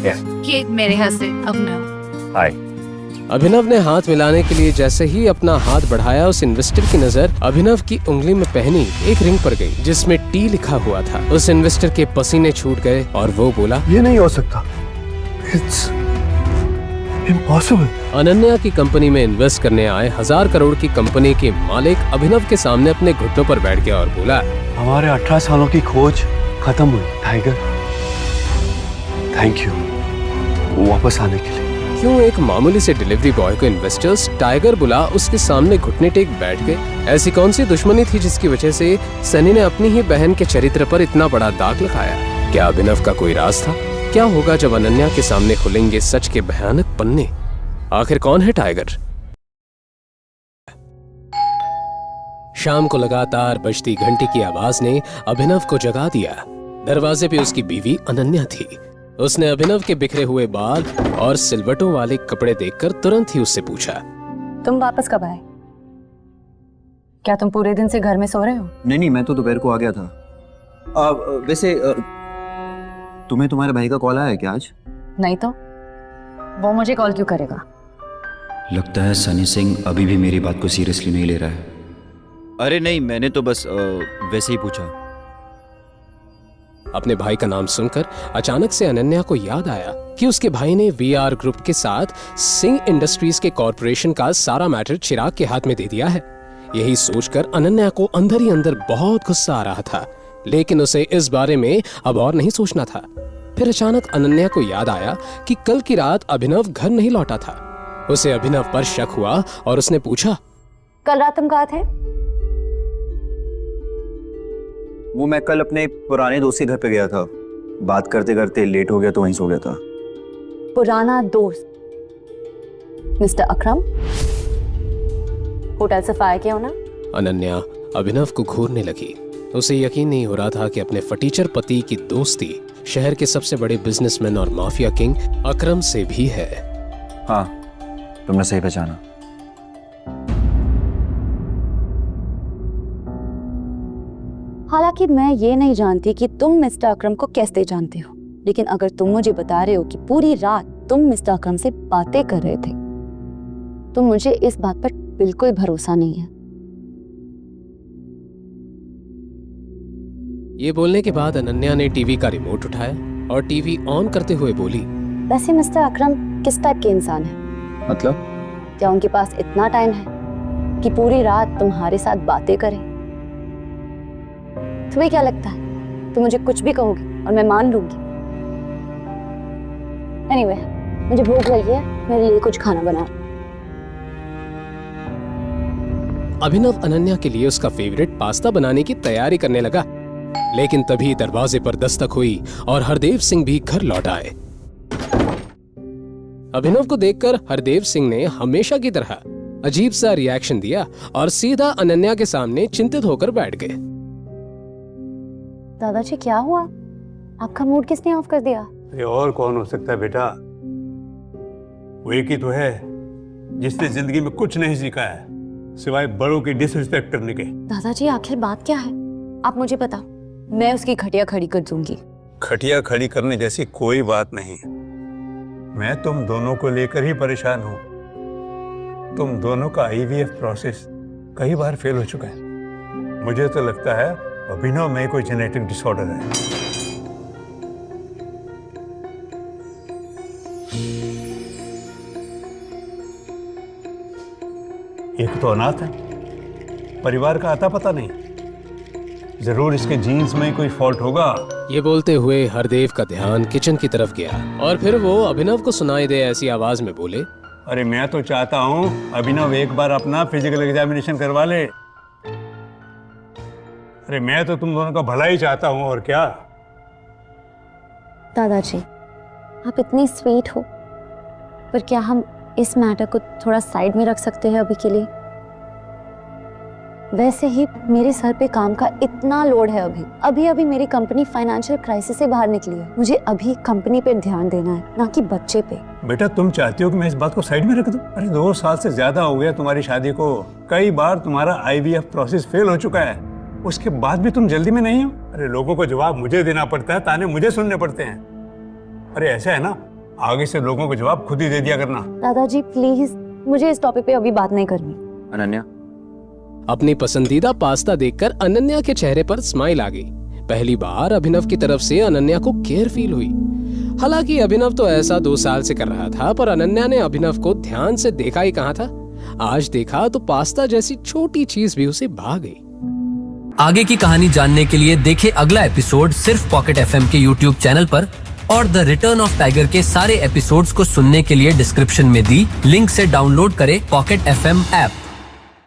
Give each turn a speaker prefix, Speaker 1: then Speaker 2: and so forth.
Speaker 1: ये मेरे हस्बैंड अभिनव।
Speaker 2: हाय।
Speaker 3: अभिनव ने हाथ मिलाने के लिए जैसे ही अपना हाथ बढ़ाया, उस इन्वेस्टर की नजर अभिनव की उंगली में पहनी एक रिंग पर गई जिसमें टी लिखा हुआ था। उस इन्वेस्टर के पसीने छूट गए और वो बोला,
Speaker 2: ये नहीं हो सकता, इट्स इम्पॉसिबल।
Speaker 3: अनन्या की कंपनी में इन्वेस्ट करने आए 1000 करोड़ की कंपनी के मालिक अभिनव के सामने अपने घुटनों पर बैठ गया और बोला,
Speaker 2: हमारे 18 सालों की खोज खत्म हुई टाइगर, थैंक यू वापस आने के लिए।
Speaker 3: क्यों एक मामूली से डिलीवरी बॉय को इन्वेस्टर्स टाइगर बुला उसके सामने घुटने टेक बैठ गए? ऐसी कौन सी दुश्मनी थी जिसकी वजह से सनी ने अपनी ही बहन के चरित्र पर इतना बड़ा दाग लगाया? क्या अभिनव का कोई राज था? क्या होगा जब अनन्या के सामने खुलेंगे सच के भयानक पन्ने? आखिर कौन है टाइगर? शाम को लगातार बजती घंटी की आवाज ने अभिनव को जगा दिया। दरवाजे पे उसकी बीवी अनन्या थी। उसने अभिनव के बिखरे हुए बाल और सिलवटों वाले कपड़े देखकर तुरंत ही उससे पूछा,
Speaker 1: तुम वापस कब आए? क्या तुम पूरे दिन से घर में सो रहे हो?
Speaker 4: नहीं, मैं तो दोपहर को आ गया था। वैसे तुम्हें तुम्हारे भाई का कॉल आया है क्या आज?
Speaker 1: नहीं तो वो मुझे कॉल क्यों करेगा?
Speaker 4: लगता है सनी सिंह अभी भी मेरी बात को सीरियसली नहीं ले रहा है। अरे नहीं, मैंने तो बस वैसे ही पूछा।
Speaker 3: अपने भाई का नाम सुनकर अचानक से अनन्या को याद आया कि उसके भाई ने वीआर ग्रुप के साथ सिंह इंडस्ट्रीज के कॉर्पोरेशन का सारा मैटर चिराग के हाथ में दे दिया है। यही सोचकर अनन्या को अंदर ही अंदर बहुत गुस्सा आ रहा था, लेकिन उसे इस बारे में अब और नहीं सोचना था। फिर अचानक अनन्या को याद आया कि कल की रात अभिनव घर नहीं लौटा था। उसे अभिनव पर शक हुआ और उसने पूछा,
Speaker 1: कल रात तुम कहाँ थे?
Speaker 4: वो मैं कल अपने पुराने दोस्त के घर पे गया था। बात करते करते लेट हो गया तो वहीं सो गया था।
Speaker 1: पुराना दोस्त मिस्टर अकरम? होटल से फायर किया हो ना?
Speaker 3: अनन्या अभिनव को घूरने लगी। उसे यकीन नहीं हो रहा था कि अपने फटीचर पति की दोस्ती शहर के सबसे बड़े बिजनेसमैन और माफिया किंग अकरम से भी है।
Speaker 4: हाँ, तुमने सही पहचाना।
Speaker 1: हालांकि मैं ये नहीं जानती कि तुम मिस्टर अकरम को कैसे जानते हो, लेकिन अगर तुम मुझे बता रहे हो कि पूरी रात तुम मिस्टर अकरम से बातें कर रहे थे, तो मुझे इस बात पर बिल्कुल भरोसा नहीं है।
Speaker 3: ये बोलने के बाद अनन्या ने टीवी का रिमोट उठाया और टीवी ऑन करते हुए बोली,
Speaker 1: वैसे मिस्टर अकरम किस टाइप के इंसान है?
Speaker 4: मतलब?
Speaker 1: क्या उनके पास इतना टाइम है कि पूरी रात तुम्हारे साथ बातें करें? तुम्हें क्या लगता है तुम मुझे कुछ भी कहोगे और मैं मान लूंगी? एनीवे, मुझे भूख लगी है, मेरे लिए कुछ खाना बना।
Speaker 3: अभिनव अनन्या के लिए उसका फेवरेट पास्ता बनाने की तैयारी करने लगा, लेकिन तभी दरवाजे पर दस्तक हुई और हरदेव सिंह भी घर लौट आए। अभिनव को देखकर हरदेव सिंह ने हमेशा की तरह अजीब सा रिएक्शन दिया और सीधा अनन्या के सामने चिंतित होकर बैठ गए।
Speaker 1: दादाजी क्या हुआ? आपका मूड किसने ऑफ कर दिया?
Speaker 5: अरे और कौन हो सकता है बेटा? वो एक ही तो है जिसने जिंदगी में कुछ नहीं सीखा है सिवाय बड़ों की डिसरिस्पेक्ट करने के।
Speaker 1: दादाजी आखिर बात क्या है? आप मुझे बताओ, मैं उसकी खटिया खड़ी कर दूंगी।
Speaker 5: खटिया खड़ी करने जैसी कोई बात नहीं। मैं तुम दोनों को लेकर ही परेशान हूँ। तुम दोनों का आईवीएफ प्रोसेस कई बार फेल हो चुका है। मुझे तो लगता है अभिनव में कोई जेनेटिक डिसऑर्डर है। एक तो अनाथ है, परिवार का आता पता नहीं, जरूर इसके जीन्स में कोई फॉल्ट होगा।
Speaker 3: ये बोलते हुए हरदेव का ध्यान किचन की तरफ गया और फिर वो अभिनव को सुनाई दे ऐसी आवाज में बोले,
Speaker 5: अरे मैं तो चाहता हूँ अभिनव एक बार अपना फिजिकल एग्जामिनेशन करवा ले। अरे मैं तो तुम दोनों का भला ही चाहता हूँ, और क्या।
Speaker 1: दादाजी आप इतनी स्वीट हो, पर क्या हम इस मैटर को थोड़ा साइड में रख सकते हैं अभी के लिए? वैसे ही मेरे सर पे काम का इतना लोड है। अभी मेरी कंपनी फाइनेंशियल क्राइसिस से बाहर निकली है। मुझे अभी कंपनी पे ध्यान देना है, ना कि बच्चे पे।
Speaker 5: बेटा तुम चाहती हो कि मैं इस बात को साइड में रख दूं? अरे 2 साल से ज्यादा हो गया तुम्हारी शादी को। कई बार तुम्हारा आईवीएफ प्रोसेस फेल हो चुका है, उसके बाद भी तुम जल्दी में नहीं हो। अरे लोगों को जवाब मुझे देना पड़ता है, ताने मुझे सुनने पड़ते हैं। अरे ऐसा है ना, आगे से लोगों को जवाब खुद ही दे दिया करना।
Speaker 1: दादाजी प्लीज, मुझे इस टॉपिक पे अभी बात नहीं करनी।
Speaker 4: अनन्या,
Speaker 3: अपनी पसंदीदा पास्ता देखकर अनन्या के चेहरे पर स्माइल आ गई। पहली बार अभिनव की तरफ से अनन्या को केयर फील हुई। हालांकि अभिनव तो ऐसा 2 साल से कर रहा था, पर अनन्या ने अभिनव को ध्यान से देखा ही कहाँ था। आज देखा तो पास्ता जैसी छोटी चीज भी उसे भा गई।
Speaker 6: आगे की कहानी जानने के लिए देखें अगला एपिसोड सिर्फ पॉकेट एफएम के यूट्यूब चैनल पर, और द रिटर्न ऑफ टाइगर के सारे एपिसोड्स को सुनने के लिए डिस्क्रिप्शन में दी लिंक से डाउनलोड करें पॉकेट एफएम ऐप।